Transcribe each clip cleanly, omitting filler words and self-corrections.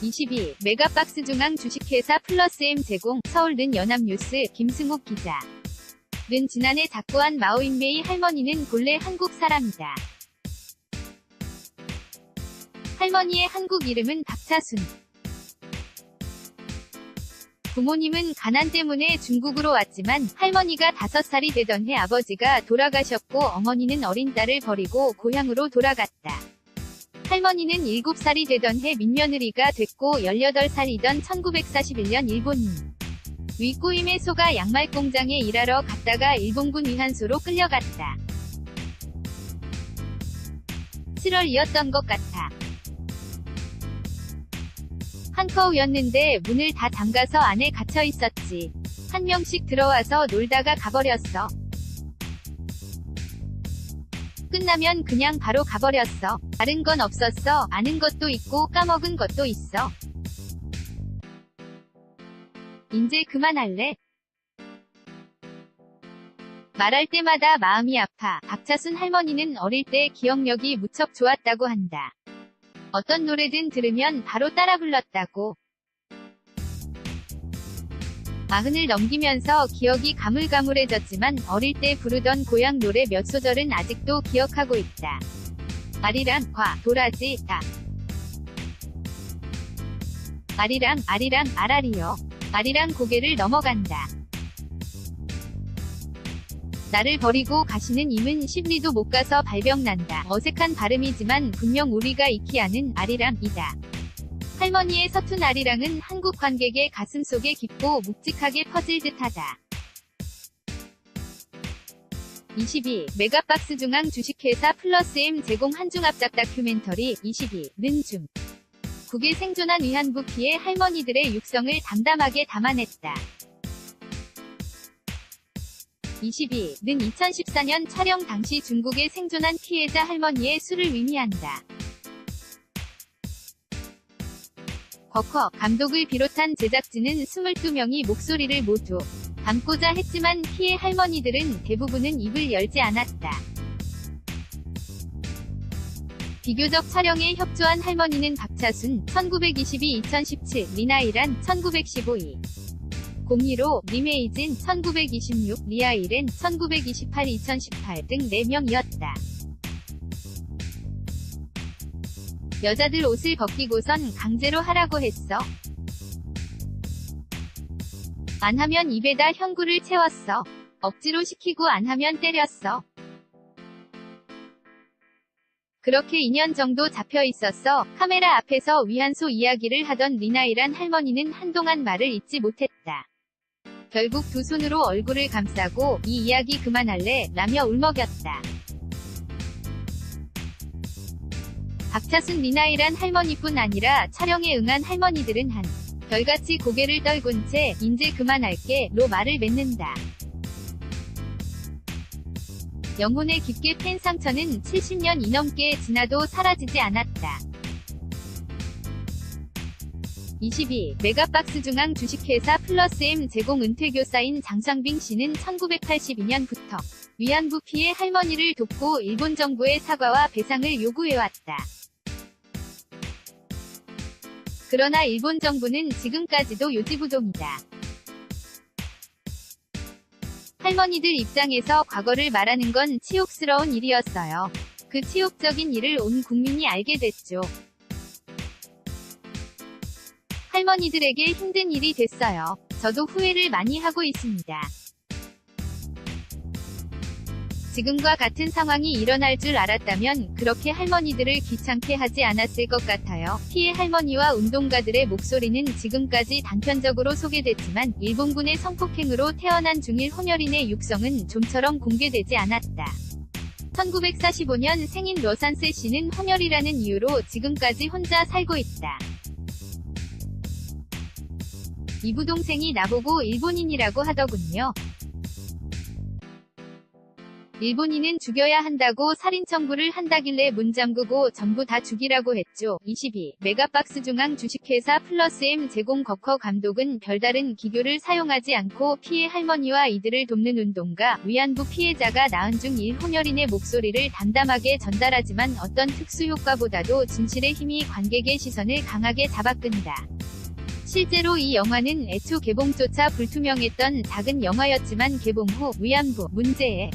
22. 메가박스 중앙 주식회사 플러스M 제공. 서울는 연합뉴스 김승욱 기자. 는 지난해 작고한 마오인메이 할머니는 본래 한국 사람이다. 할머니의 한국 이름은 박차순. 부모님은 가난 때문에 중국으로 왔지만 할머니가 5살이 되던 해 아버지가 돌아가셨고 어머니는 어린 딸을 버리고 고향으로 돌아갔다. 할머니는 7살이 되던 해 민며느리가 됐고 18살이던 1941년 일본인 위꼬임의 소가 양말 공장에 일하러 갔다가 일본군 위안소로 끌려갔다. 7월이었던 것 같아. 한커우였는데 문을 다 잠가서 안에 갇혀 있었지. 한 명씩 들어와서 놀다가 가버렸어. 끝나면 그냥 바로 가버렸어. 다른 건 없었어. 아는 것도 있고 까먹은 것도 있어. 인제 그만할래? 말할 때마다 마음이 아파. 박차순 할머니는 어릴 때 기억력이 무척 좋았다고 한다. 어떤 노래든 들으면 바로 따라 불렀다고. 40을 넘기면서 기억이 가물가물해졌지만 어릴 때 부르던 고향 노래 몇 소절은 아직도 기억하고 있다. 아리랑, 과, 도라지, 다. 아리랑, 아라리요. 아리랑 고개를 넘어간다. 나를 버리고 가시는 임은 10리도 못 가서 발병난다. 어색한 발음이지만 분명 우리가 익히 아는 아리랑이다. 할머니의 서툰 아리랑은 한국 관객의 가슴속에 깊고 묵직하게 퍼질 듯하다. 22. 메가박스 중앙 주식회사 플러스M 제공 한중합작 다큐멘터리 22는 중. 국에 생존한 위안부 피해 할머니들의 육성을 담담하게 담아냈다. 22는 2014년 촬영 당시 중국에 생존한 피해자 할머니의 수를 의미한다. 곽허 감독을 비롯한 제작진은 22명이 목소리를 모두 담고자 했지만 피해 할머니들은 대부분은 입을 열지 않았다. 비교적 촬영에 협조한 할머니는 박차순 1922-2017, 리나이란 1915이 02로, 리메이진 1926, 리아이렌 1928-2018 등 4명이었다. 여자들 옷을 벗기고선 강제로 하라고 했어. 안 하면 입에다 형구를 채웠어. 억지로 시키고 안 하면 때렸어. 그렇게 2년 정도 잡혀 있었어. 카메라 앞에서 위안소 이야기를 하던 리나이란 할머니는 한동안 말을 잇지 못했다. 결국 두 손으로 얼굴을 감싸고 이 이야기 그만할래? 라며 울먹였다. 박차순 리나이란 할머니뿐 아니라 촬영에 응한 할머니들은 한 별같이 고개를 떨군 채 인제 그만할게 로 말을 맺는다. 영혼에 깊게 팬 상처는 70년이 넘게 지나도 사라지지 않았다. 22. 메가박스 중앙 주식회사 플러스M 제공 은퇴교사인 장상빙 씨는 1982년부터 위안부 피해 할머니를 돕고 일본 정부의 사과와 배상을 요구해왔다. 그러나 일본 정부는 지금까지도 요지부동이다. 할머니들 입장에서 과거를 말하는 건 치욕스러운 일이었어요. 그 치욕적인 일을 온 국민이 알게 됐죠. 할머니들에게 힘든 일이 됐어요. 저도 후회를 많이 하고 있습니다. 지금과 같은 상황이 일어날 줄 알았다면 그렇게 할머니들을 귀찮게 하지 않았을 것 같아요. 피해 할머니와 운동가들의 목소리는 지금까지 단편적으로 소개됐지만 일본군의 성폭행으로 태어난 중일 혼혈인의 육성은 좀처럼 공개되지 않았다. 1945년 생인 러산세 씨는 혼혈이라는 이유로 지금까지 혼자 살고 있다. 이부동생이 나보고 일본인이라고 하더군요. 일본인은 죽여야 한다고 살인 청구를 한다길래 문 잠그고 전부 다 죽이라고 했죠. 22. 메가박스 중앙 주식회사 플러스M 제공 거커 감독은 별다른 기교를 사용하지 않고 피해 할머니와 이들을 돕는 운동가, 위안부 피해자가 낳은 중 1혼혈인의 목소리를 담담하게 전달하지만 어떤 특수효과보다도 진실의 힘이 관객의 시선을 강하게 잡아끈다. 실제로 이 영화는 애초 개봉조차 불투명했던 작은 영화였지만 개봉 후 위안부 문제에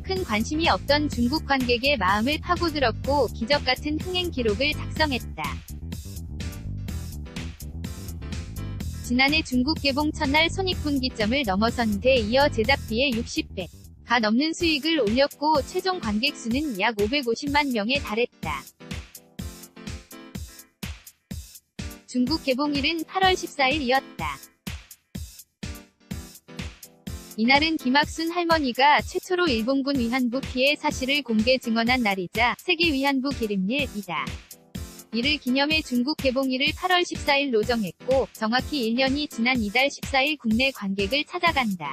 큰 관심이 없던 중국 관객의 마음을 파고들었고 기적같은 흥행 기록을 작성했다. 지난해 중국 개봉 첫날 손익분기점을 넘어선 데 이어 제작비의 60배가 넘는 수익을 올렸고 최종 관객 수는 약 550만 명에 달했다. 중국 개봉일은 8월 14일이었다. 이날은 김학순 할머니가 최초로 일본군 위안부 피해 사실을 공개 증언한 날이자 세계 위안부 기림일이다. 이를 기념해 중국 개봉일을 8월 14일로 정했고 정확히 1년이 지난 이달 14일 국내 관객을 찾아간다.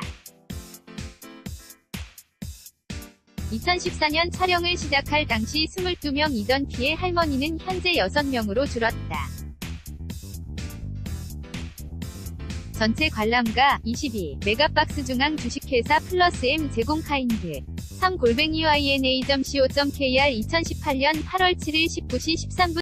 2014년 촬영을 시작할 당시 22명이던 피해 할머니는 현재 6명으로 줄었다. 전체 관람가 22. 메가박스 중앙 주식회사 플러스M 제공 카인드 3-yna.co.kr 2018년 8월 7일 19시 13분